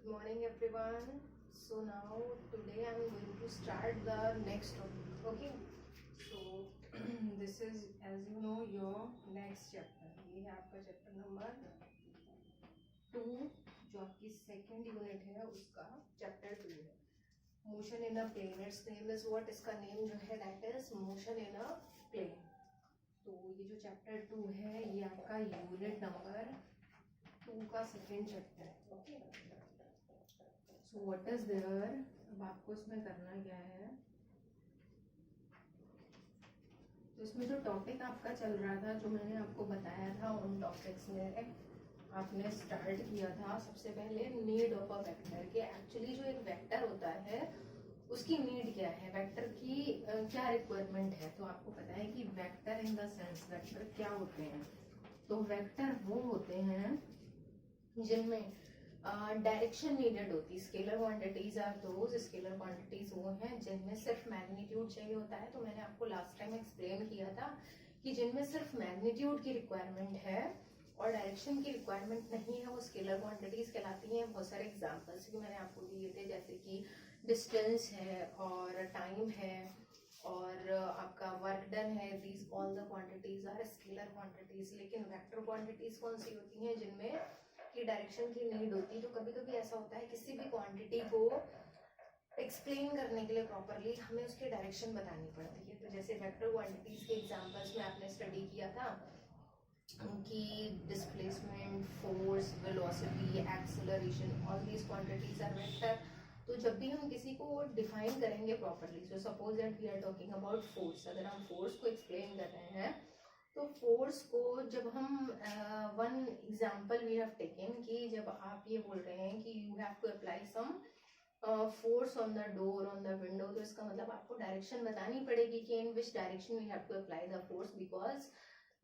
Good morning everyone. So now today I'm going to start the next topic. Okay. So this is, as you know, your next chapter. ये है आपका chapter number 2, जो आपकी second unit है उसका chapter 2 है. Motion in a plane. It's name is what. इसका name जो है that is motion in a plane. तो ये जो चैप्टर 2 है ये आपका यूनिट नंबर 2 का सेकेंड चैप्टर है. Okay. So what is there. अब आपको इसमें करना क्या है, तो इसमें जो टॉपिक आपका चल रहा था, जो मैंने आपको बताया था, उन टॉपिक्स में आपने स्टार्ट किया था सबसे पहले नीड ऑफ अ वेक्टर के. एक्चुअली जो एक वेक्टर होता है उसकी नीड क्या है, वेक्टर की क्या रिक्वायरमेंट है. तो आपको पता है कि vector in the sense, vector क्या होते हैं. तो वेक्टर वो होते हैं जिनमें डायरेक्शन नीडेड होती है. Scalar quantities are those. Scalar quantities वो हैं जिनमें सिर्फ मैग्नीट्यूड चाहिए होता है. तो मैंने आपको लास्ट टाइम एक्सप्लेन किया था कि जिनमें सिर्फ मैग्नीट्यूड की रिक्वायरमेंट है और डायरेक्शन की रिक्वायरमेंट नहीं है, वो स्केलर क्वांटिटीज कहलाती हैं. बहुत सारे एग्जांपल्स भी मैंने आपको दिए थे, जैसे कि डिस्टेंस है और टाइम है और आपका वर्क डन है. These all the quantities are scalar quantities. लेकिन वेक्टर क्वांटिटीज कौन सी होती हैं जिनमें की डायरेक्शन की नीड होती है. तो कभी कभी ऐसा होता है किसी भी क्वांटिटी को एक्सप्लेन करने के लिए प्रॉपरली हमें उसकी डायरेक्शन बतानी पड़ती है. तो जैसे वेक्टर क्वांटिटीज के एग्जांपल्स में आपने स्टडी किया था कि displacement, force, velocity, acceleration, all these quantities are vector. तो जब भी हम किसी को डिफाइन करेंगे properly, so suppose that we are talking about force. अगर हम फोर्स को एक्सप्लेन कर रहे हैं तो फोर्स को जब हम one example we have taken कि जब आप ये बोल रहे हैं कि you have to apply some force on the door, on the window, तो इसका मतलब आपको डायरेक्शन बतानी पड़ेगी कि in which direction we have to apply the force, because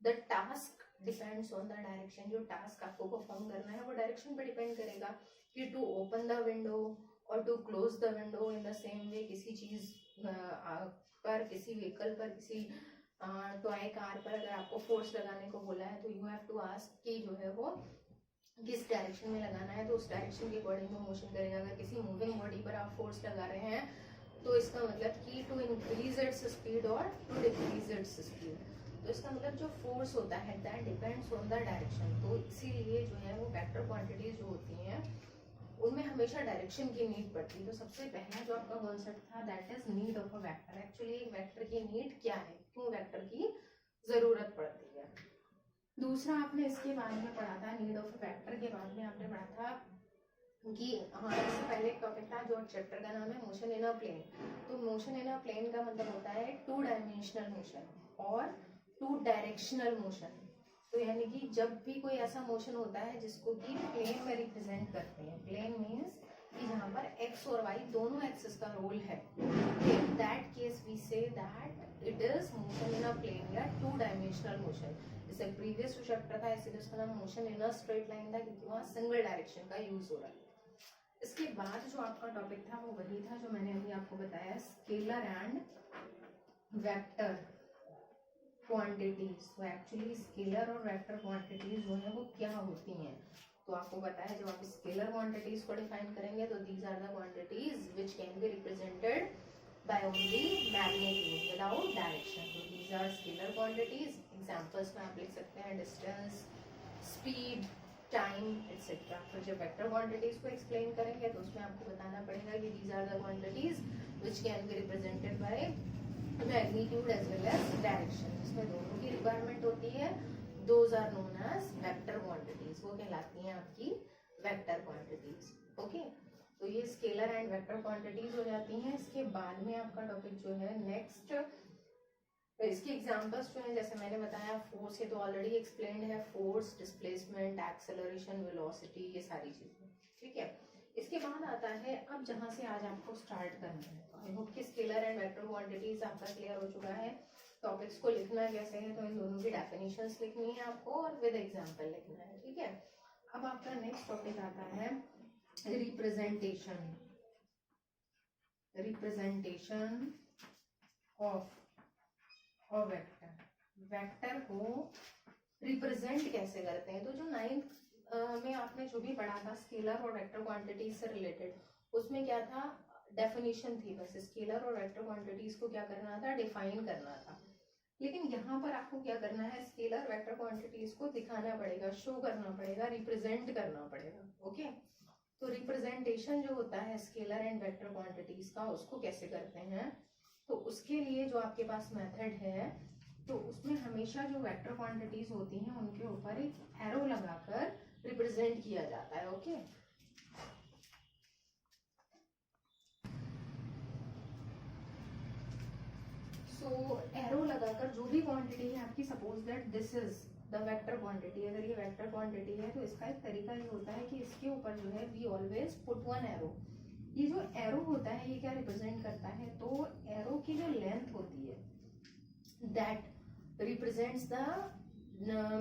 the task depends on the direction. जो टास्क आपको परफॉर्म करना है वो डायरेक्शन पर डिपेंड करेगा कि टू ओपन द विंडो और to close the window in the same way. किसी चीज पर, किसी व्हीकल पर, किसी टॉय कार पर अगर आपको फोर्स लगाने को बोला है तो यू हैव टू आस्क कि जो है वो किस डायरेक्शन में लगाना है, तो उस डायरेक्शन के अकॉर्डिंग वो मोशन करेगा. अगर किसी मूविंग बॉडी पर आप फोर्स लगा रहे हैं तो इसका मतलब कि टू इंक्रीज इट्स स्पीड और टू डिक्रीज इट्स स्पीड. तो इसका मतलब जो फोर्स होता है that depends on the direction. तो इसीलिए जो है वो वेक्टर क्वांटिटीज जो होती हैं उनमें हमेशा डायरेक्शन की नीड पड़ती है. तो सबसे पहला जो आपका कॉन्सेप्ट था that is need of a vector. Actually एक वेक्टर की नीड क्या है, क्यों वेक्टर की जरूरत पड़ती है. दूसरा आपने इसके बारे में पढ़ा था, नीड ऑफ अ वेक्टर के बाद में आपने पढ़ा था कि हाँ, इससे पहले एक टॉपिक था जो चैप्टर का नाम है मोशन इन अ प्लेन. तो मोशन इन अ प्लेन का मतलब होता है टू डायमेंशनल मोशन और टू डायरेक्शनल मोशन. तो यानी कि जब भी कोई ऐसा मोशन होता है जिसको कि प्लेन में रिप्रेजेंट करते हैं. प्लेन मीन्स कि जहाँ पर एक्स और वाई दोनों एक्सिस का रोल है, in that case we say that it is motion in a plane या टू डायमेंशनल मोशन. जैसे प्रीवियस जो चैप्टर था इसीलिए उसका नाम motion in a straight line था, क्योंकि वहाँ सिंगल डायरेक्शन का यूज हो रहा है. इसके बाद जो आपका टॉपिक था वो वही था जो मैंने अभी आपको बताया, स्केलर एंड वेक्टर क्वांटिटीज. तो एक्चुअली स्केलर और वेक्टर क्वांटिटीज जो है वो क्या होती हैं. तो आपको पता है जब आप स्केलर क्वांटिटीज को डिफाइन करेंगे तो these are the quantities which can be represented by only magnitude without direction. तो these are scalar quantities. Examples में आप लिख सकते हैं डिस्टेंस, स्पीड, टाइम एक्सेट्रा. तो जब वेक्टर क्वांटिटीज को एक्सप्लेन करेंगे तो उसमें आपको बताना पड़ेगा कि these are the quantities which can be represented by magnitude as well as direction. इसमें दोनों की रिक्वायरमेंट होती है. Those are known as vector quantities. वो कहलाती हैं आपकी वेक्टर क्वांटिटीज. ओके. तो ये स्केलर एंड वेक्टर क्वांटिटीज हो जाती हैं. इसके बाद में आपका टॉपिक जो है नेक्स्ट, इसके एग्जांपल्स जो है जैसे मैंने बताया फोर्स, ये तो ऑलरेडी एक्सप्लेन्ड है. फोर्स, डिस्प्लेसमेंट, एक्सेलरेशन, वेलोसिटी, ये सारी चीजें. ठीक है. इसके बाद आता है अब जहां से आज आपको स्टार्ट करना है. आई होप कि स्केलर एंड वेक्टर क्वांटिटीज आपका क्लियर हो चुका है. टॉपिक्स को लिखना कैसे है, तो इन दोनों की डेफिनेशंस लिखनी है आपको और विद एग्जांपल लिखना है. ठीक है. अब आपका नेक्स्ट टॉपिक आता है रिप्रेजेंटेशन. रिप्रेजेंटेशन ऑफ और वेक्टर. वेक्टर को रिप्रेजेंट कैसे करते हैं. तो जो 9th में आपने जो भी पढ़ा था स्केलर और वेक्टर क्वांटिटीज से रिलेटेड, उसमें क्या था, डेफिनेशन थी बस, स्केलर और वेक्टर क्वांटिटीज को क्या करना था, डिफाइन करना था। लेकिन यहाँ पर आपको क्या करना है, स्केलर वेक्टर क्वांटिटीज को दिखाना पड़ेगा, शो करना पड़ेगा, रिप्रेजेंट करना पड़ेगा। ओके, तो रिप्रेजेंटेशन जो होता है स्केलर एंड वेक्टर क्वांटिटीज का, उसको कैसे करते हैं, तो उसके लिए जो आपके पास मेथड है, तो उसमें हमेशा जो वेक्टर क्वांटिटीज होती हैं उनके ऊपर एक एरो लगाकर रिप्रेजेंट किया जाता है। ओके, सो एरो लगाकर जो भी क्वांटिटी है आपकी, suppose that this is the vector quantity, अगर ये वेक्टर क्वांटिटी है तो इसका एक तरीका ये होता है कि इसके ऊपर जो है we always put one arrow. ये जो एरो होता है ये क्या रिप्रेजेंट करता है, तो एरो की जो लेंथ होती है that represents the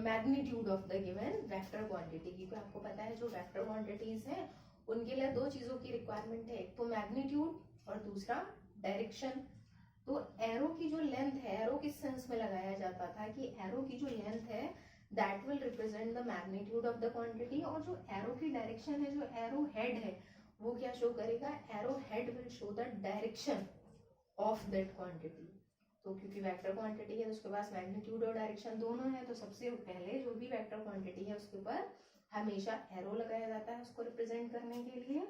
magnitude of the given vector quantity। क्योंकि आपको पता है जो वेक्टर क्वांटिटीज हैं उनके लिए दो चीजों की रिक्वायरमेंट है, एक तो मैग्नीट्यूड और दूसरा डायरेक्शन। तो एरो की जो लेंथ है, एरो किस सेंस में लगाया जाता था कि एरो की जो लेंथ है that will represent the magnitude of the quantity, और जो एरो की डायरेक्शन है, जो एरो हेड है, वो क्या शो करेगा, arrow head will show the direction of that quantity. तो क्योंकि वेक्टर क्वांटिटी है तो उसके पास मैग्नीट्यूड और डायरेक्शन दोनों है, तो सबसे पहले जो भी वेक्टर क्वांटिटी है उसके ऊपर हमेशा एरो लगाया जाता है उसको रिप्रेजेंट करने के लिए,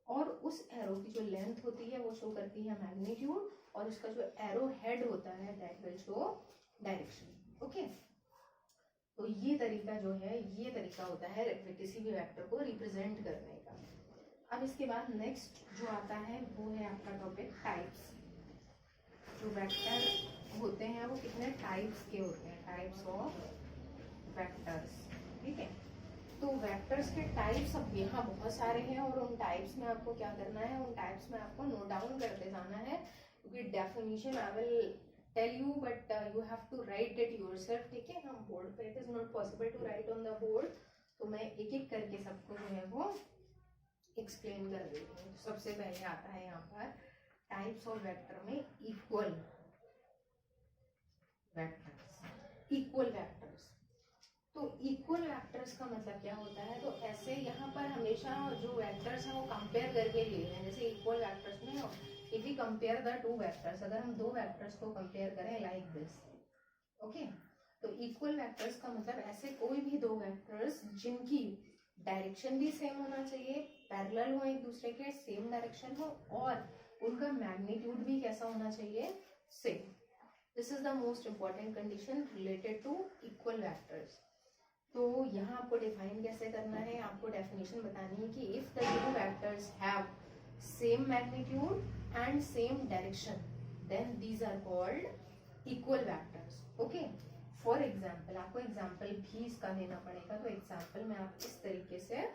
और उस एरो की जो लेंथ होती है वो शो करती है मैग्नीट्यूड, और उसका जो एरो हेड होता है that will show direction. Okay, तो ये तरीका जो है, ये तरीका होता है किसी भी वेक्टर को रिप्रेजेंट करने का। अब इसके बाद नेक्स्ट जो आता है वो है आपका टॉपिक टाइप्स। जो वेक्टर होते हैं वो कितने टाइप्स के होते हैं, टाइप्स ऑफ वेक्टर्स। ठीक है, तो वेक्टर्स के टाइप्स अब यहाँ बहुत सारे हैं, और उन टाइप्स में आपको क्या करना है, उन टाइप्स में आपको नोट डाउन करते जाना है, क्योंकि definition I will tell you but you have to write it yourself. ठीक है, हम बोर्ड पे, it is not possible to write on the board, तो मैं एक एक करके सबको जो है वो एक्सप्लेन कर देती हूँ। सबसे पहले आता है यहाँ पर टाइप्स ऑफ वेक्टर में इक्वल वेक्टर्स। इक्वल वेक्टर्स, तो इक्वल वेक्टर्स का मतलब क्या होता है, तो ऐसे यहाँ पर हमेशा जो वेक्टर्स हैं वो कंपेयर करके लिए हैं। जैसे इक्वल वेक्टर्स में if we compare the two vectors, अगर हम दो वेक्टर्स को कंपेयर करें लाइक दिस, ओके, तो इक्वल वेक्टर्स का मतलब ऐसे कोई भी दो वेक्टर्स जिनकी डायरेक्शन भी सेम होना चाहिए, पैरेलल हो एक दूसरे के, सेम डायरेक्शन हो, और उनका मैग्नीट्यूड भी कैसा होना चाहिए, same. This is the most important condition related to equal vectors. तो यहाँ आपको डिफाइन कैसे करना है, आपको डेफिनेशन बतानी है कि if the two vectors have same magnitude and same direction then these are called equal vectors. Okay, for example, आपको एग्जाम्पल भी इसका देना पड़ेगा, तो एग्जाम्पल में आप इस तरीके से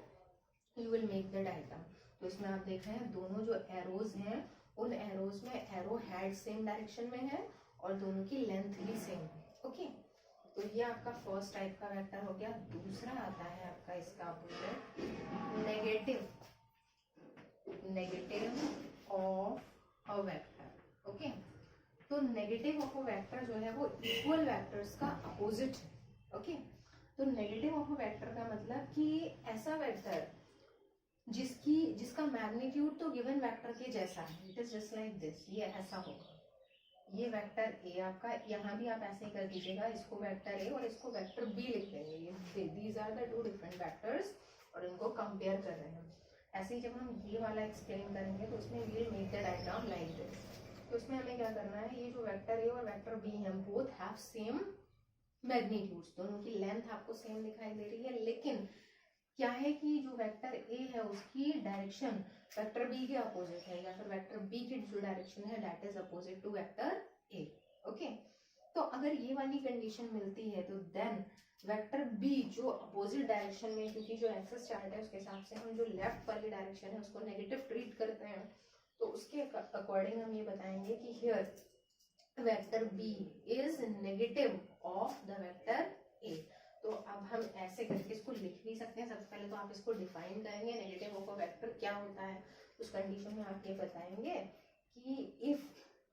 you will make the diagram. तो इसमें आप देख रहे हैं दोनों जो एरोज हैं उन एरोज में एरो हेड सेम डायरेक्शन में है और दोनों की लेंथ भी सेम है। ओके, तो ये आपका फर्स्ट टाइप का वेक्टर हो गया। दूसरा आता है आपका इसका opposite, negative, negative of a vector. Okay, तो नेगेटिव ऑफ अ वेक्टर जो है वो इक्वल वेक्टर्स का अपोजिट है। ओके, तो नेगेटिव ऑफ अ वेक्टर का मतलब कि ऐसा वेक्टर जिसका मैग्नीट्यूड तो गिवन वेक्टर के जैसा है, it is just like this, ये ऐसा होगा। ये वेक्टर ए आपका, यहाँ भी आप ऐसे ही कर दीजिएगा, इसको वेक्टर ए और इसको वेक्टर बी लिख देंगे। These are the two different vectors और इनको कंपेयर कर रहे हैं। ऐसे ही जब हम ये वाला एक्सप्लेन करेंगे तो उसमें we will make the diagram like this. तो उसमें हमें क्या करना है, ये जो वेक्टर ए और वेक्टर बी है बोथ हैव सेम मैग्नीट्यूड्स, दोनों की लेंथ आपको सेम दिखाई दे रही है, लेकिन क्या है कि जो वेक्टर ए है उसकी डायरेक्शन वेक्टर बी के अपोजिट है, या फिर वेक्टर बी की जो डायरेक्शन है that is opposite to vector A. Okay, तो अगर ये वाली कंडीशन मिलती है तो देन वेक्टर बी जो अपोजिट डायरेक्शन में, क्योंकि जो एक्सेस चार्ट है उसके हिसाब से हम जो लेफ्ट वाली डायरेक्शन है उसको नेगेटिव ट्रीट करते हैं, तो उसके अकॉर्डिंग हम ये बताएंगे कि here vector B is negative of the vector A. तो अब हम ऐसे करके इसको लिख भी सकते हैं। सबसे पहले तो आप इसको डिफाइन करेंगे, नेगेटिव ऑफ अ वेक्टर क्या होता है। उस कंडीशन में आप ये बताएंगे कि if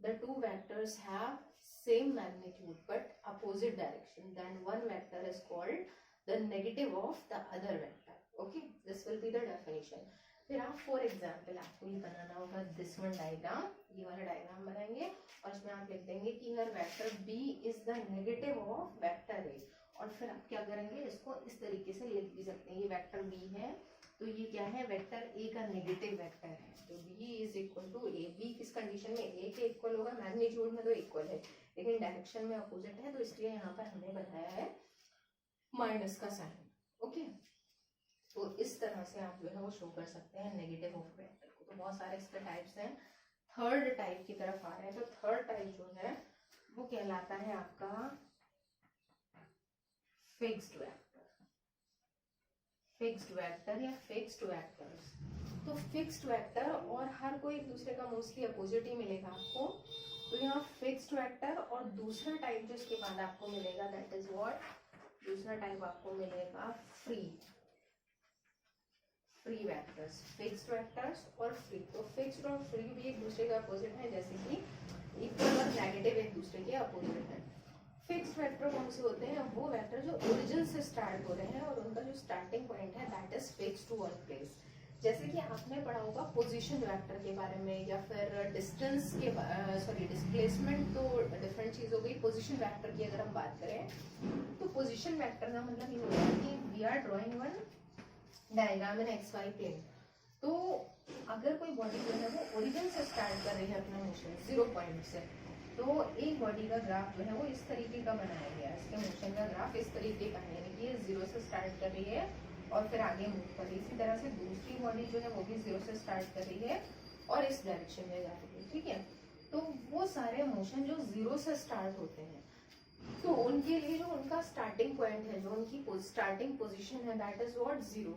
the two vectors have same magnitude but opposite direction then one vector is called the negative of the other vector. Okay, this will be the definition. फिर आप फॉर एग्जाम्पल आपको ये बनाना होगा दिस वन डायग्राम, ये वाला diagram बनाएंगे और इसमें आप लिख देंगे कि हर vector B is the negative of vector A, और फिर आप क्या करेंगे, इसको इस तरीके से लिख भी सकते हैं, ये वेक्टर बी है तो ये क्या है, वेक्टर ए का नेगेटिव वेक्टर है, तो B is equal to A. B किस कंडीशन में, ए के इक्वल होगा, मैग्नीट्यूड में तो इक्वल है लेकिन डायरेक्शन में अपोजिट है, तो इसलिए यहाँ पर हमने बनाया है माइनस का साइन। ओके, तो इस तरह से आप जो है वो शो कर सकते हैं नेगेटिव ऑफ वेक्टर को। तो बहुत सारे इसके टाइप्स हैं, थर्ड टाइप की तरफ आ रहे हैं। तो थर्ड टाइप जो है वो कहलाता है आपका फिक्स्ड वेक्टर, फिक्स्ड वेक्टर या फिक्स्ड वेक्टर्स। तो फिक्स्ड वेक्टर और हर कोई एक दूसरे का मोस्टली अपोजिट ही मिलेगा आपको। तो यहाँ फिक्स्ड वेक्टर और दूसरा टाइप जो इसके बाद आपको मिलेगा दैट इज व्हाट, दूसरा टाइप आपको मिलेगा free, free vectors, fixed vectors और फ्री। तो फिक्स्ड और फ्री भी एक दूसरे का अपोजिट है, जैसे कि इक्वल और नेगेटिव एक दूसरे के अपोजिट है। फिक्स्ड वेक्टर कौन से होते हैं, वो वेक्टर जो ओरिजिन से स्टार्ट हो रहे हैं और उनका जो स्टार्टिंग पॉइंट है that is fixed to one place. जैसे कि आपने पढ़ा होगा पोजीशन वेक्टर के बारे में, या फिर डिस्टेंस के सॉरी डिस्प्लेसमेंट, तो डिफरेंट चीज हो गई। पोजीशन वेक्टर की अगर हम बात करें तो पोजीशन वेक्टर का मतलब ये होता है कि we are drawing one diagram in X Y plane. तो अगर कोई बॉडी जो है वो ओरिजिन से स्टार्ट कर रही है अपना मोशन 0 पॉइंट से, तो एक बॉडी का ग्राफ जो है वो इस तरीके का बनाया गया है, इसके मोशन का ग्राफ इस तरीके का है, यानी कि ये 0 से स्टार्ट कर रही है और फिर आगे मूव कर रही है। इसी तरह से दूसरी बॉडी जो है वो भी 0 से स्टार्ट कर रही है और इस डायरेक्शन में जा रही है, ठीक है। तो वो सारे मोशन जो 0 से स्टार्ट होते हैं, तो उनके लिए जो उनका स्टार्टिंग पॉइंट है, जो उनकी स्टार्टिंग पोजिशन है दैट इज व्हाट 0।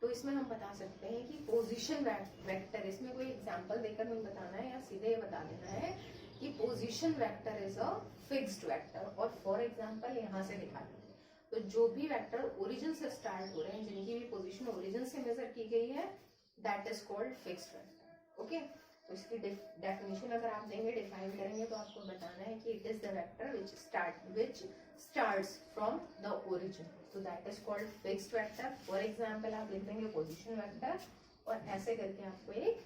तो इसमें हम बता सकते हैं कि पोजीशन वेक्टर, इसमें कोई एग्जांपल देकर नहीं बताना है या सीधे ये बता देना है कि position vector is a fixed vector, और फॉर एग्जांपल यहाँ से दिखा दें। तो जो भी वेक्टर ओरिजिन से स्टार्ट हो रहे हैं, जिनकी भी पोजीशन ओरिजिन से मेजर की गई है, that is called fixed vector. Okay, तो इसकी डेफिनेशन अगर आप देंगे, डिफाइन करेंगे, तो आपको बताना है कि it is the vector which starts from the origin, so that is called fixed vector। for example आप लिख देंगे पोजीशन वेक्टर और ऐसे करके आपको एक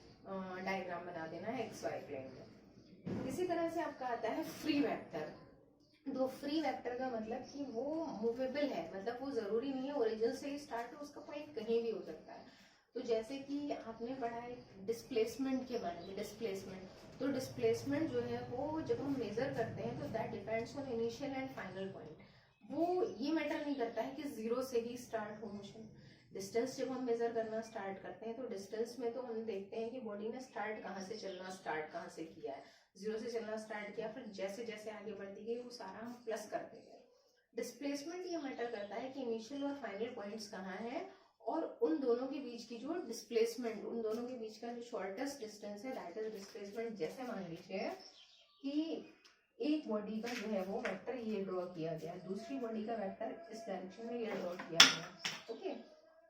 डायग्राम बना देना है एक्स वाई प्लेन में। इसी तरह से आपका आता है फ्री वेक्टर। तो फ्री वेक्टर का मतलब कि वो मूवेबल है, मतलब वो जरूरी नहीं है ओरिजिन से ही स्टार्ट हो, उसका पॉइंट कहीं भी हो सकता है। तो जैसे कि आपने पढ़ा है डिस्प्लेसमेंट के बारे में, डिस्प्लेसमेंट, तो डिस्प्लेसमेंट जो है वो जब हम मेजर करते हैं तो that depends on initial and final point. वो ये मैटर नहीं करता है कि 0 से ही स्टार्ट हो मोशन। डिस्टेंस जब हम मेजर करना स्टार्ट करते हैं तो डिस्टेंस में तो हम देखते हैं कि बॉडी ने स्टार्ट कहाँ से चलना स्टार्ट कहाँ से किया है, 0 से चलना स्टार्ट किया, फिर जैसे जैसे आगे बढ़ती गई वो सारा हम प्लस करते गए। डिस्प्लेसमेंट ये मैटर करता है कि इनिशियल और फाइनल पॉइंट्स कहाँ है और उन दोनों के बीच की जो डिस्प्लेसमेंट, उन दोनों के बीच का जो शॉर्टेस्ट डिस्टेंस है दैट इज डिस्प्लेसमेंट। जैसे मान लीजिए कि एक बॉडी का जो है वो वेक्टर ये ड्रॉ किया गया, दूसरी बॉडी का वेक्टर इस डायरेक्शन में ये ड्रॉ किया गया। ओके,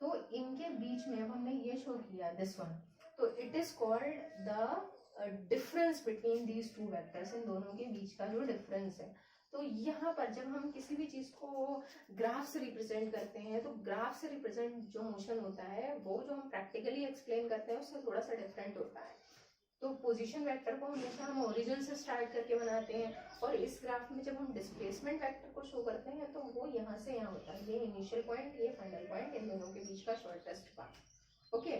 तो इनके बीच में अब हमने ये शो किया दिस वन, तो it is called the difference between these two vectors. इन दोनों के बीच का जो डिफरेंस है, तो यहाँ पर जब हम किसी भी चीज को ग्राफ से रिप्रेजेंट करते हैं, तो ग्राफ से रिप्रेजेंट जो मोशन होता है वो जो हम प्रैक्टिकली एक्सप्लेन करते हैं उससे थोड़ा सा डिफरेंट होता है। तो पोजीशन वेक्टर को हमेशा हम ओरिजिन से स्टार्ट करके बनाते हैं, और इस ग्राफ में जब हम डिस्प्लेसमेंट वेक्टर को शो करते हैं तो वो यहाँ से यहाँ होता है, ये इनिशियल पॉइंट ये फाइनल पॉइंट, इन दोनों के बीच का शॉर्टेस्ट पाथ। ओके,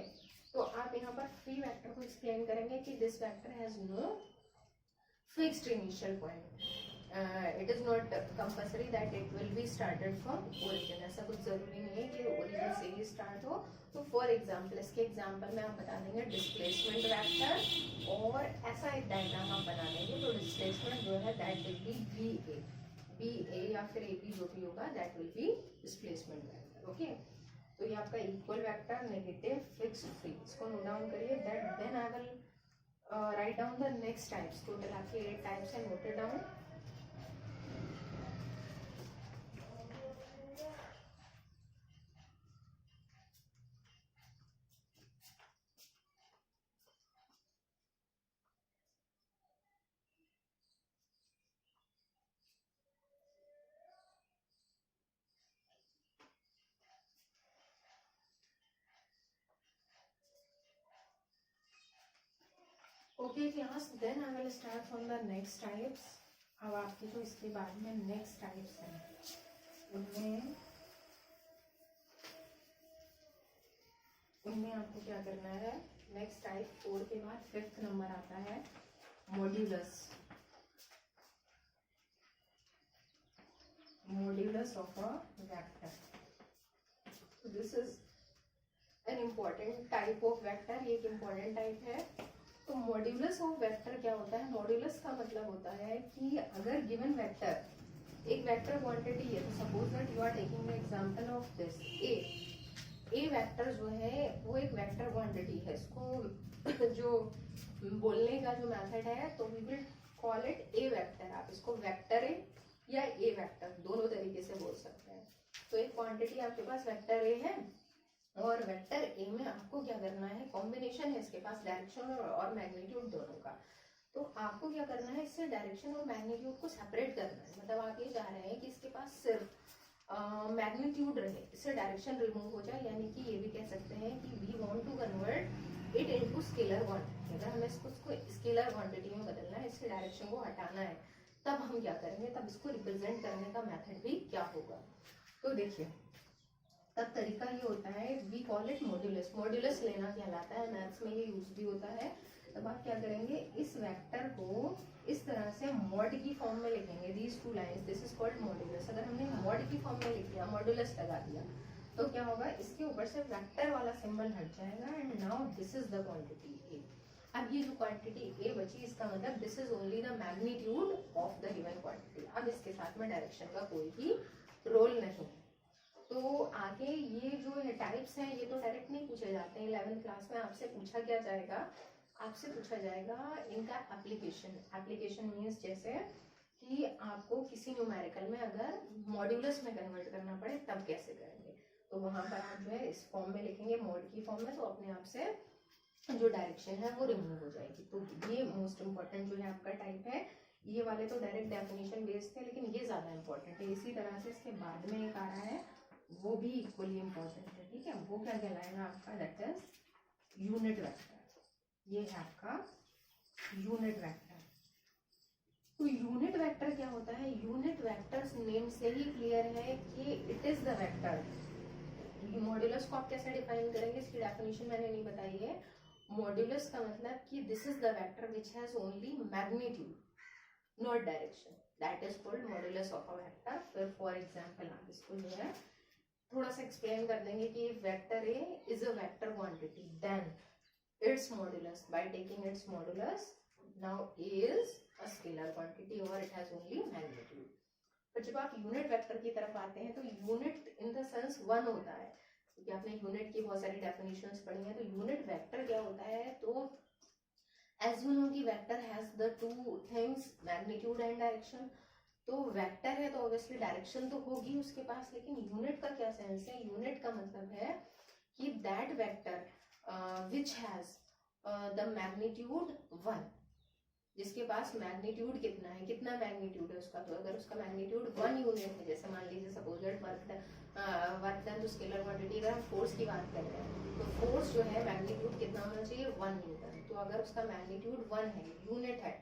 तो आप यहाँ पर फ्री वेक्टर को एक्सप्लेन करेंगे कि this vector has no fixed initial point, it is not compulsory that it will be started from origin. ऐसा कुछ जरूरी नहीं है कि ओरिजिन से ही स्टार्ट हो। तो फॉर एग्जाम्पल, इसके एग्जाम्पल में आप बता देंगे डिस्प्लेसमेंट वेक्टर, और ऐसा एक डायग्राम आप बना देंगे तो डिस्प्लेसमेंट जो है that will be B A या फिर ए बी जो भी होगा that will be displacement vector. Okay, तो ये आपका equal vector, negative, fixed, free, इसको नोट डाउन करिए। That then I will write down the next types. Total आपके 8 टाइप्स है, noted down. Okay class, then I will start from the next types. अब आपके जो इसके बाद में नेक्स्ट टाइप्स हैं उनमें आपको क्या करना है। नेक्स्ट टाइप 4 के बाद 5th नंबर आता है modulus. Modulus of a vector, this is an important type of vector, ये एक इम्पॉर्टेंट टाइप है। तो मॉड्यूलस ऑफ वेक्टर क्या होता है? मॉड्यूलस का मतलब होता है कि अगर गिवन वेक्टर, एक वेक्टर क्वांटिटी है, तो suppose that you are taking the example of this A vector जो है वो एक वेक्टर क्वांटिटी है। इसको जो बोलने का जो मेथड है, तो we will call it a vector. आप इसको वेक्टर ए या ए वेक्टर दोनों तरीके से बोल सकते हैं। तो एक क्वांटिटी आपके पास वेक्टर ए है, और वेक्टर ए में आपको क्या करना है, कॉम्बिनेशन है इसके पास डायरेक्शन और मैग्नीट्यूड दोनों का। तो आपको क्या करना है, इससे डायरेक्शन और मैग्नीट्यूड को सेपरेट करना है। मतलब आप ये चाह रहे हैं कि इसके पास सिर्फ मैग्नीट्यूड रहे, इससे डायरेक्शन रिमूव हो जाए। यानी कि ये भी कह सकते हैं कि we want to convert it into scalar quantity. अगर हमें इसको स्केलर क्वांटिटी में बदलना है, इससे डायरेक्शन को हटाना है, तब हम क्या करेंगे, तब इसको रिप्रेजेंट करने का मेथड भी क्या होगा। तो देखिए, तब तरीका ये होता है, we call it modulus. Modulus लेना कहलाता है, मैथ्स में ये यूज भी होता है। तब आप क्या करेंगे, इस वेक्टर को इस तरह से मॉड की फॉर्म में लिखेंगे। These two lines, this is called modulus. अगर हमने मॉड की फॉर्म में लिख दिया, मॉड्यूलस लगा दिया, तो क्या होगा, इसके ऊपर से वेक्टर वाला सिंबल हट जाएगा। And now this is the quantity A. अब ये जो क्वांटिटी ए बची, इसका मतलब this is only the magnitude of the given quantity. अब इसके साथ में डायरेक्शन का कोई भी रोल नहीं। तो आगे ये जो है टाइप्स हैं, ये तो डायरेक्ट नहीं पूछे जाते हैं। 11th क्लास में आपसे पूछा क्या जाएगा, आपसे पूछा जाएगा इनका एप्लीकेशन। एप्लीकेशन मीन्स जैसे कि आपको किसी न्यूमेरिकल में अगर मॉड्यूलस में कन्वर्ट करना पड़े, तब कैसे करेंगे। तो वहां पर आप जो है इस फॉर्म में लिखेंगे, मॉड की फॉर्म में, तो अपने आप से जो डायरेक्शन है वो रिमूव हो जाएगी। तो ये मोस्ट इंपॉर्टेंट जो है आपका टाइप है। ये वाले तो डायरेक्ट डेफिनेशन बेस्ड थे, लेकिन ये ज्यादा इंपॉर्टेंट है। इसी तरह से इसके बाद में एक आ रहा है, वो भी इक्वली इम्पोर्टेंट है। ठीक है, वो क्या कहलाएगा आपका, दैट इज यूनिट वेक्टर। ये है आपका यूनिट वेक्टर। तो यूनिट वेक्टर क्या होता है, यूनिट वेक्टर नेम से ही क्लियर है कि it is the vector. Modulus को आप कैसे डिफाइन करेंगे, इसकी डेफिनेशन मैंने नहीं बताई है। मॉड्यूलस का मतलब कि this is the vector which has only magnitude not direction, that is called modulus of a vector. फिर फॉर एग्जांपल आप इसको जो है थोड़ा सा एक्सप्लेन कर देंगे कि vector A is a vector quantity, then its modulus, by taking its modulus now A is a scalar quantity और इट हैज ओनली मैग्नीट्यूड। पर जब आप यूनिट वेक्टर की तरफ आते हैं, तो unit in the sense one होता है, क्योंकि आपने यूनिट की बहुत सारी डेफिनेशंस पढ़ी हैं। तो यूनिट वेक्टर क्या होता है, तो एज यू नो कि vector has the two things, magnitude and direction. तो वेक्टर है तो ऑब्वियसली डायरेक्शन तो होगी उसके पास, लेकिन यूनिट का क्या सेंस है, यूनिट का मतलब है कि that vector which has the magnitude 1, जिसके पास मैग्नीट्यूड कितना है, कितना मैग्नीट्यूड है उसका। तो अगर उसका मैग्नीट्यूड 1 यूनिट है, जैसे मान लीजिए सपोज दैट वर्क डन, तो स्केलर क्वांटिटी, अगर हम फोर्स की बात कर रहे हैं, तो फोर्स जो है मैग्नीट्यूड कितना होना चाहिए, 1 न्यूटन। तो अगर उसका मैग्नीट्यूड 1 है, यूनिट है,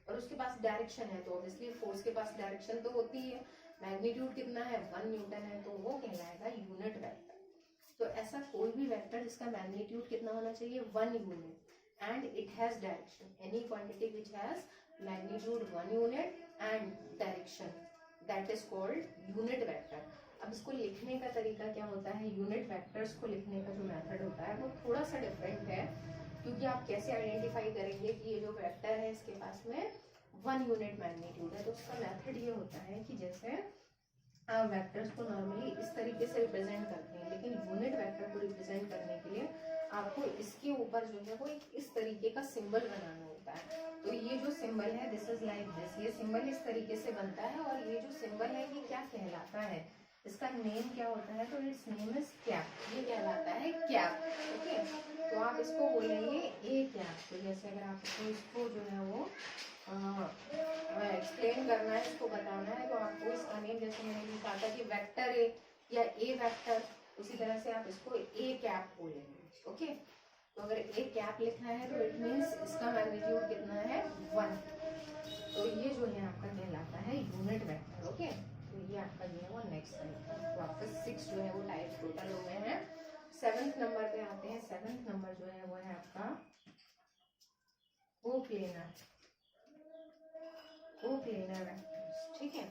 और उसके पास डायरेक्शन है, तो ऑब्वियसली फोर्स के पास डायरेक्शन तो होती है। मैग्नीट्यूड कितना है, 1 न्यूटन है, तो वो कहलाएगा यूनिट वेक्टर। तो ऐसा कोई भी वेक्टर जिसका मैग्नीट्यूड कितना होना चाहिए, 1 unit, and it has direction, any quantity which has magnitude 1 unit and direction, that is called unit vector। अब इसको लिखने का तरीका क्या होता है, यूनिट वेक्टर्स को लिखने का जो मेथड होता है वो थोड़ा सा डिफरेंट है, क्योंकि आप कैसे आइडेंटिफाई करेंगे कि ये जो वेक्टर है इसके पास में 1 यूनिट मैग्नीट्यूड है। तो उसका मेथड ये होता है कि जैसे आप वेक्टर्स को नॉर्मली इस तरीके से रिप्रेजेंट करते हैं, लेकिन यूनिट वेक्टर को रिप्रेजेंट करने के लिए आपको इसके ऊपर जो है वो इस तरीके का सिंबल बनाना होता है। तो ये जो सिंबल है, दिस इज लाइक दिस, ये सिंबल इस तरीके से बनता है। और ये जो सिंबल है ये क्या कहलाता है, इसका नेम क्या होता है, तो इट्स नेम इज कैप, ये कहलाता है कैप। ओके, तो आप इसको बोलेंगे ए कैप। तो जैसे अगर आपको इसको जो है वो एक्सप्लेन करना है, इसको बताना है, तो आपको इसका नेम, जैसे मैंने लिखा था कि वेक्टर ए या ए वेक्टर, उसी तरह से आप इसको ए कैप बोलेंगे। ओके, तो अगर एक कैप लिखा है तो इट मीन्स इसका मैग्नीट्यूड कितना है 1। तो ये जो है आपका कहलाता है यूनिट वेक्टर। ओके, तो ये आपका जो है वो नेक्स्ट टाइप है। तो आपका 6 जो है वो टाइप टोटल हो गए हैं। 7th नंबर पे आते हैं। 7th नंबर जो है वो है आपका कोप्लेनर वेक्टर्स। ठीक है,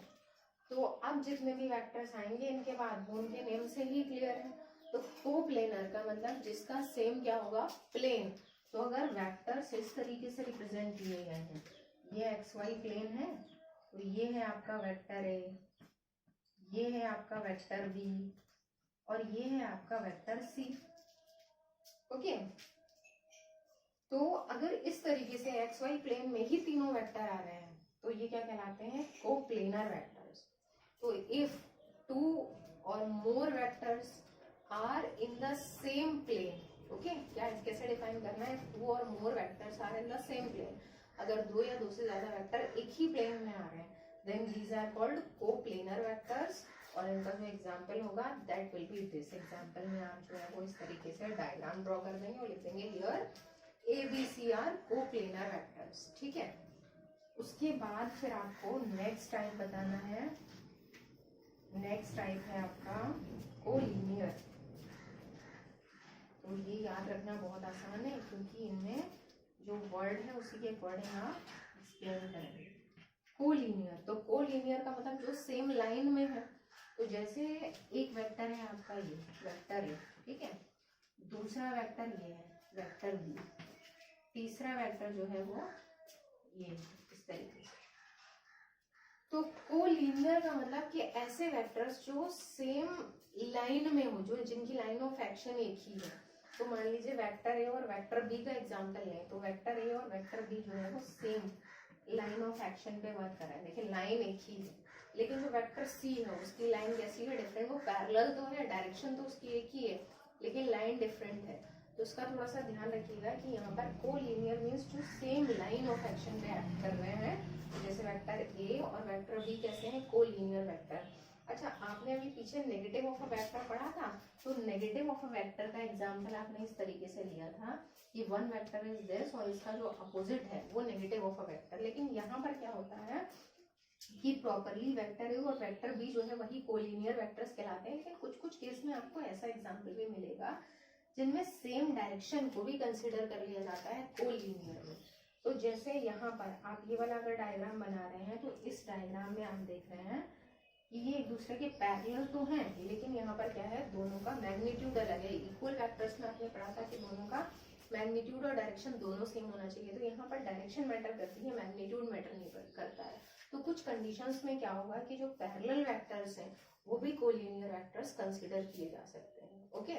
तो अब जितने भी वेक्टर्स आएंगे इनके बाद वो उनके नेम से ही क्लियर है। तो कोप्लेनर का मतलब जिसका सेम क्या होगा, प्लेन। तो अगर वेक्टर्स इस तरीके से रिप्रेजेंट किए गए हैं, ये एक्स वाई प्लेन है, तो ये है आपका वेक्टर ए, ये है आपका वेक्टर बी, और ये है आपका वेक्टर सी। ओके, तो अगर इस तरीके से एक्स वाई प्लेन में ही तीनों वेक्टर आ रहे हैं तो ये क्या कहलाते हैं, कोप्लेनर वेक्टर्स। तो इफ 2 और more vectors are in the same plane, okay, क्या कैसे डिफाइन करना है, 2 और more vectors are in the same plane. अगर 2 या 2 से ज्यादा वेक्टर एक ही प्लेन में आ रहे हैं then these are called coplanar vectors. और इनका जो एग्जाम्पल होगा that will be this. Example में आप जो है वो इस तरीके से डायग्राम ड्रॉ कर देंगे और लिख देंगे here ABC are coplanar vectors. ठीक है, उसके बाद फिर आपको नेक्स्ट टाइप बताना है। नेक्स्ट टाइप है आपका कोलिनियर। तो ये याद रखना बहुत आसान है क्योंकि इनमें जो वर्ड है उसी के अकॉर्डिंग आप एक्सप्लेन करेंगे। कोलिनियर, तो कोलिनियर का मतलब जो सेम लाइन में है। तो जैसे एक वेक्टर है आपका ये वेक्टर है, ठीक है, दूसरा वेक्टर ये है वेक्टर बी, तीसरा वेक्टर जो है वो ये इस तरीके से। तो कोलिनियर का मतलब कि ऐसे वेक्टर्स जो सेम लाइन में हो, जो जिनकी लाइन ऑफ एक्शन एक ही है। तो मान लीजिए वेक्टर ए और वेक्टर बी का एग्जांपल लें, तो वेक्टर ए और वेक्टर बी जो है वो सेम लाइन ऑफ एक्शन पे वर्क कर रहा है। देखिए लाइन एक ही है, लेकिन जो वेक्टर सी है उसकी लाइन कैसी है, डिफरेंट। वो पैरेलल तो है, डायरेक्शन तो उसकी एक ही है, लेकिन लाइन डिफरेंट है। तो इसका थोड़ा सा ध्यान रखिएगा कि यहाँ पर कोलिनियर मीन्स जो सेम लाइन ऑफ एक्शन पे एक्ट कर रहे हैं। जैसे वेक्टर ए और वेक्टर बी कैसे हैं, कोलिनियर वेक्टर। अच्छा, आपने अभी पीछे नेगेटिव ऑफ अ वेक्टर पढ़ा था, तो नेगेटिव ऑफ अ वेक्टर का एग्जांपल आपने इस तरीके से लिया था कि वन वेक्टर इज दिस और इसका जो अपोजिट है वो नेगेटिव ऑफ अ वेक्टर। लेकिन यहाँ पर क्या होता है कि प्रॉपरली वेक्टर ए और वेक्टर बी जो है वही कोलिनियर वेक्टर्स कहलाते हैं। लेकिन कुछ कुछ केस में आपको ऐसा एग्जाम्पल भी मिलेगा जिनमें सेम डायरेक्शन को भी कंसिडर कर लिया जाता है कोलिनियर में। तो जैसे यहाँ पर आप ये वाला अगर डायग्राम बना रहे हैं तो इस डायग्राम में आप देख रहे हैं कि ये एक दूसरे के पैरेलल तो हैं, लेकिन यहाँ पर क्या है, दोनों का मैग्नीट्यूड अलग है। इक्वल वेक्टर्स में आपने पढ़ा था कि दोनों का मैग्नीट्यूड और डायरेक्शन दोनों सेम होना चाहिए। तो यहाँ पर डायरेक्शन मैटर करती है, मैग्नीट्यूड मैटर नहीं करता है। तो कुछ कंडीशंस में क्या होगा कि जो पैरेलल वेक्टर्स हैं वो भी कोलिनियर वेक्टर्स कंसिडर किए जा सकते हैं। ओके,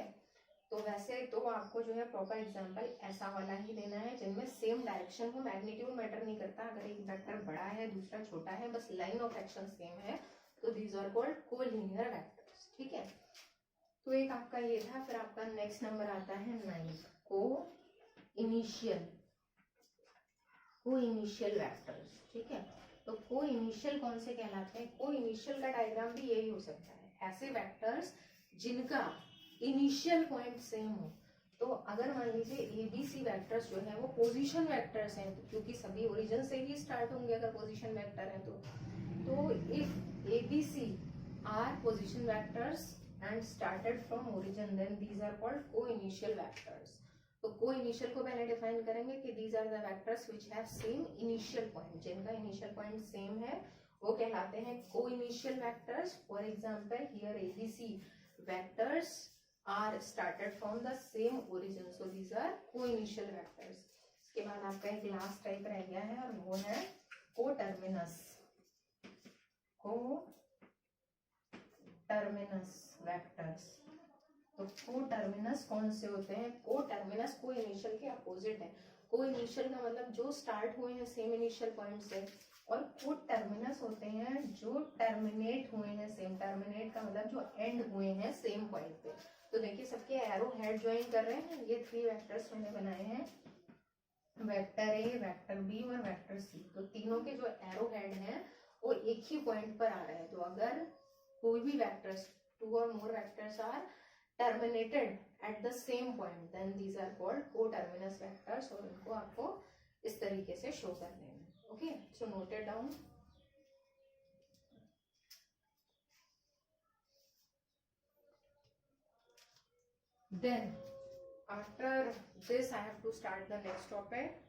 तो वैसे तो आपको जो है प्रॉपर एग्जांपल ऐसा वाला ही देना है जिनमें सेम डायरेक्शन हो, मैग्नीट्यूड मैटर नहीं करता। अगर एक वेक्टर बड़ा है दूसरा छोटा है, बस लाइन ऑफ एक्शन सेम है, तो these are called collinear vectors. ठीक है, तो एक आपका ये था। फिर आपका नेक्स्ट नंबर आता है 9, को इनिशियल वेक्टर्स। ठीक है, तो को इनिशियल कौन से कहलाते हैं, को इनिशियल का डायग्राम भी यही हो सकता है, ऐसे वेक्टर्स जिनका इनिशियल पॉइंट सेम हो। तो अगर मान लीजिए ABC वेक्टर्स जो है वो पोजीशन वेक्टर्स हैं, तो क्योंकि सभी ओरिजिन से ही स्टार्ट होंगे अगर पोजीशन वेक्टर है तो if ABC are position vectors and started from origin then these are called coinitial vectors. तो को इनिशियल को पहले डिफाइन करेंगे कि these are the vectors which have same initial point, जिनका इनिशियल पॉइंट सेम है वो कहलाते हैं coinitial vectors. For example here ABC vectors are started from the same origin, so these are co-initial vectors। इसके बाद आपका एक last type रह गया है और वो है कोटर्मिनस वेक्टर्स। तो कोटर्मिनस कौन से होते हैं, कोटर्मिनस को इनिशियल के अपोजिट है। को इनिशियल का मतलब जो स्टार्ट हुए हैं सेम इनिशियल पॉइंट से, और कोटर्मिनस होते हैं जो टर्मिनेट हुए हैं सेम। टर्मिनेट का मतलब जो एंड हुए हैं सेम पॉइंट पे। तो देखिए सबके एरो हेड ज्वाइन कर रहे हैं। ये 3 वेक्टर्स मैंने बनाए हैं, वेक्टर ए, वेक्टर बी और वेक्टर सी। तो तीनों के जो एरो हेड हैं वो एक ही पॉइंट पर आ रहे हैं। तो अगर कोई भी वेक्टर्स 2 और more vectors are terminated at the same point, then these are called coterminous vectors, और इनको आपको इस तरीके से शो कर देना. Okay, so note it down. Then after this I have to start the next topic.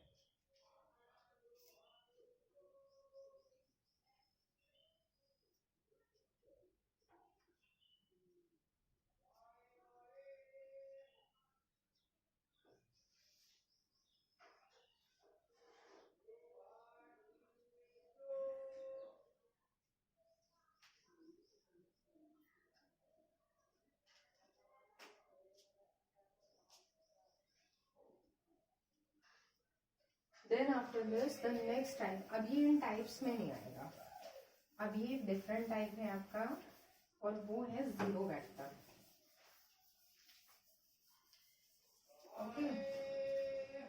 Then after this the next type, अभी इन types में नहीं आएगा, अभी एक डिफरेंट टाइप है आपका, और वो है जीरो वेक्टर. ओके,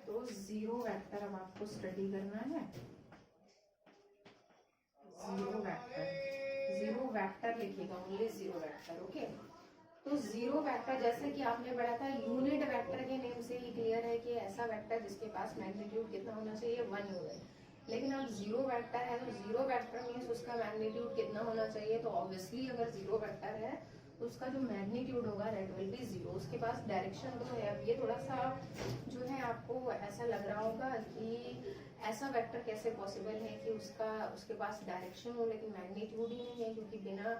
तो जीरो वेक्टर अब आपको स्टडी करना है. जीरो वेक्टर लिखिएगा, ओनली जीरो वेक्टर. ओके, तो जीरो वेक्टर जैसे कि आपने पढ़ा था, यूनिट वेक्टर के नेम से ही क्लियर है कि ऐसा वेक्टर जिसके पास मैग्नीट्यूड कितना होना चाहिए, 1 यूनिट. लेकिन अब जीरो वेक्टर है तो जीरो वेक्टर मीन्स उसका मैग्नीट्यूड कितना होना चाहिए, तो ऑब्वियसली अगर जीरो वेक्टर है तो उसका जो मैग्नीट्यूड होगा दैट विल बी जीरो. उसके पास डायरेक्शन तो है. अब ये थोड़ा सा जो है आपको ऐसा लग रहा होगा कि ऐसा वेक्टर कैसे पॉसिबल है कि उसके पास डायरेक्शन हो लेकिन मैग्नीट्यूड ही नहीं है, क्योंकि बिना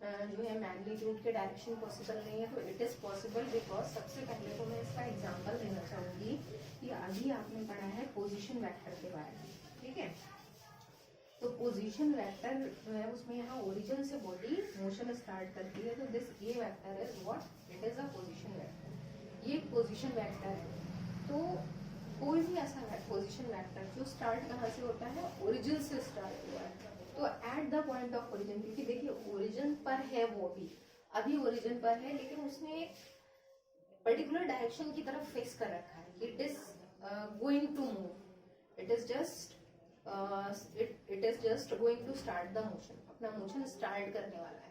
जो है मैग्नीट्यूड के डायरेक्शन पॉसिबल नहीं है. तो इट इज पॉसिबल बिकॉज सबसे पहले तो मैं इसका एग्जांपल देना चाहूंगी कि अभी आपने पढ़ा है पोजीशन वेक्टर के बारे में. ठीक है, तो पोजीशन वेक्टर जो है उसमें यहाँ ओरिजिन से बॉडी मोशन स्टार्ट करती है. तो this A vector is what, it is a position vector. ये पोजीशन वेक्टर है. तो कोई भी ऐसा पोजीशन वेक्टर जो स्टार्ट कहाँ से होता है, ओरिजिन से स्टार्ट हुआ है. तो at the point of origin, क्योंकि देखिए ओरिजिन पर है, वो भी अभी ओरिजिन पर है, लेकिन उसने एक पर्टिकुलर डायरेक्शन की तरफ फेस कर रखा है. It is going to move, it is just going to start the motion, अपना मोशन स्टार्ट करने वाला है.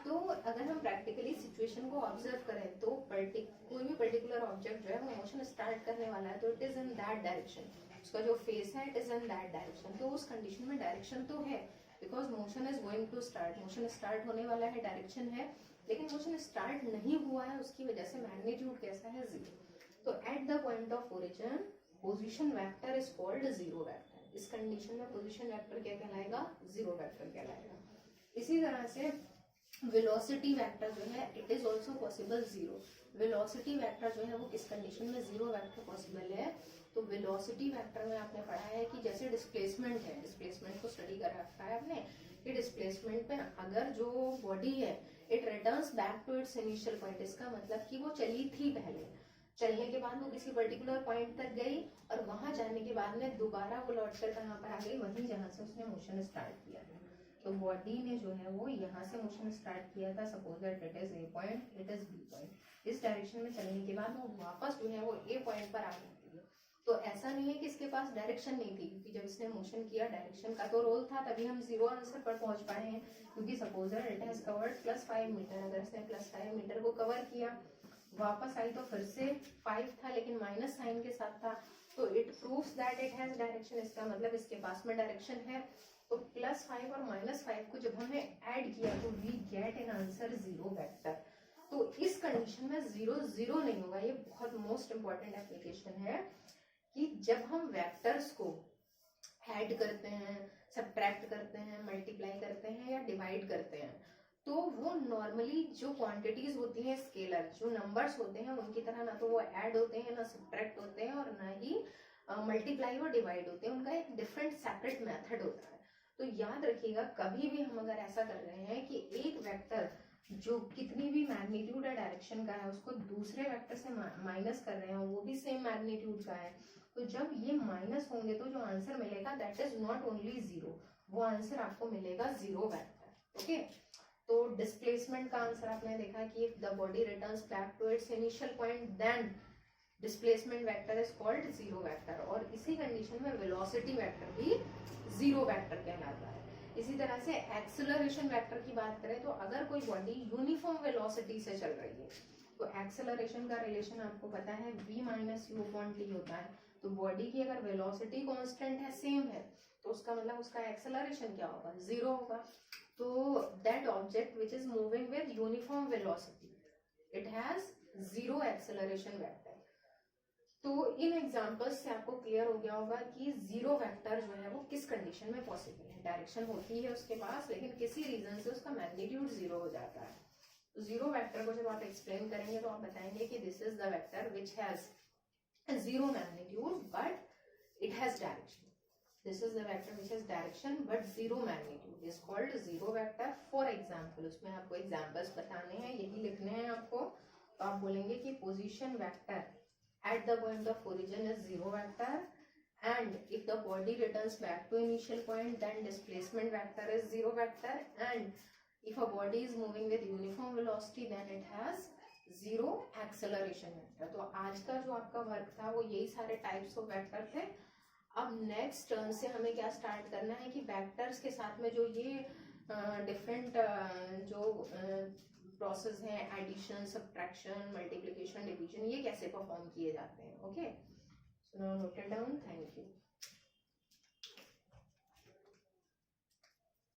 तो अगर हम प्रैक्टिकली सिचुएशन को ऑब्जर्व करें तो कोई भी पर्टिकुलर ऑब्जेक्ट जो है वो मोशन स्टार्ट करने वाला है, तो it is in that direction. उसका जो फेस है it is in that direction. तो उस कंडीशन में डायरेक्शन तो है, because motion is going to start, motion start होने वाला है, डायरेक्शन है, लेकिन मोशन स्टार्ट नहीं हुआ है, उसकी वजह से मैग्नीट्यूड कैसा है, जीरो. तो at the point of origin position vector is called zero vector. इस कंडीशन में पोजीशन वेक्टर क्या कहलाएगा, जीरो वेक्टर कहलाएगा. इसी तरह से वेलोसिटी वेक्टर जो है it is also possible zero. Velocity vector जो है वो किस कंडीशन में जीरो वेक्टर पॉसिबल है, तो वेलोसिटी वेक्टर में आपने पढ़ा है कि जैसे डिस्प्लेसमेंट है, डिस्प्लेसमेंट को स्टडी कर रखा है आपने, कि डिस्प्लेसमेंट में अगर जो बॉडी है it returns back to its initial point, इसका मतलब कि वो चली थी पहले, चलने के बाद वो किसी पर्टिकुलर पॉइंट तक गई और वहां जाने के बाद में दोबारा वो लौटकर कहाँ पर आ गई, वहीं जहां से उसने मोशन स्टार्ट किया था. तो बॉडी ने जो है वो यहाँ से मोशन स्टार्ट किया था, suppose that it is A point, it is B point. इस डायरेक्शन में चलने के बाद वो वापस जो है वो ए पॉइंट पर आ जाती है. तो ऐसा नहीं है कि इसके पास डायरेक्शन नहीं थी, क्योंकि जब इसने मोशन किया डायरेक्शन का तो रोल था, तभी हम जीरो आंसर पर पहुंच पाए हैं. क्योंकि suppose that it has covered +5 metre, अगर इसने +5 मीटर को कवर किया, वापस आई तो फिर से 5 था लेकिन माइनस साइन के साथ था, तो it proves that it has direction. इसका मतलब इसके पास में डायरेक्शन है. तो +5 और -5 को जब हमने ऐड किया तो we get an answer zero vector. तो इस कंडीशन में जीरो जीरो नहीं होगा. ये बहुत मोस्ट इंपॉर्टेंट एप्लीकेशन है कि जब हम वेक्टर्स को ऐड करते हैं, सब्ट्रैक्ट करते हैं, मल्टीप्लाई करते हैं या डिवाइड करते हैं, तो वो नॉर्मली जो क्वांटिटीज होती हैं स्केलर, जो नंबर्स होते हैं उनकी तरह ना तो वो ऐड होते हैं, ना सब्ट्रैक्ट होते हैं, और ना ही मल्टीप्लाई और डिवाइड होते हैं. उनका एक डिफरेंट सेपरेट मेथड होता है. तो याद रखिएगा, कभी भी हम अगर ऐसा कर रहे हैं कि एक वेक्टर जो कितनी भी मैग्नीट्यूड या डायरेक्शन का है उसको दूसरे वेक्टर से माइनस कर रहे हैं, वो भी सेम मैग्नीट्यूड का है, तो जब ये माइनस होंगे तो जो आंसर मिलेगा that is not only zero, वो आंसर आपको मिलेगा जीरो वेक्टर. ओके, तो डिस्प्लेसमेंट का आंसर आपने देखा कि if the body returns back to its initial point then displacement vector is called zero vector. और इसी कंडीशन में वेलोसिटी वेक्टर भी जीरो वेक्टर कहलाता है. इसी तरह से एक्सेलरेशन वेक्टर की बात करें तो अगर कोई बॉडी यूनिफॉर्म वेलोसिटी से चल रही है, तो एक्सेलरेशन का रिलेशन आपको पता है v minus you upon T होता है। तो बॉडी की अगर वेलोसिटी कांस्टेंट है, सेम है, तो उसका मतलब उसका एक्सेलरेशन क्या होगा, 0 होगा। तो that object which is moving with uniform velocity it has 0 acceleration vector. तो इन एग्जांपल्स से आपको क्लियर हो गया होगा कि 0 वेक्टर जो है वो किस कंडीशन में पॉसिबल है। डायरेक्शन होती है उसके पास, लेकिन किसी रीजन से उसका मैग्नीट्यूड 0 हो जाता है। तो 0 वेक्टर को जब आप एक्सप्लेन करेंगे तो आप बताएंगे कि this is the vector which has 0 magnitude but it has direction. This is the vector which has direction but 0 magnitude is called 0 vector. For example, उसमें आपको एग्जाम्पल्स बताने हैं, यही लिखने हैं आपको। तो आप बोलेंगे कि position vector at the point of origin is 0 vector, and if the body returns back to initial point then displacement vector is 0 vector, and if a body is moving with uniform velocity then it has 0 acceleration vector। तो आज का जो आपका work था वो यही सारे types of vector थे। अब नेक्स्ट टर्न से हमें क्या स्टार्ट करना है कि वेक्टर्स के साथ में जो ये डिफरेंट जो प्रोसेस है, एडिशन, सब्ट्रैक्शन, मल्टीप्लिकेशन, डिवीजन, ये कैसे परफॉर्म किए जाते हैं। Okay, so now note it down. Thank you.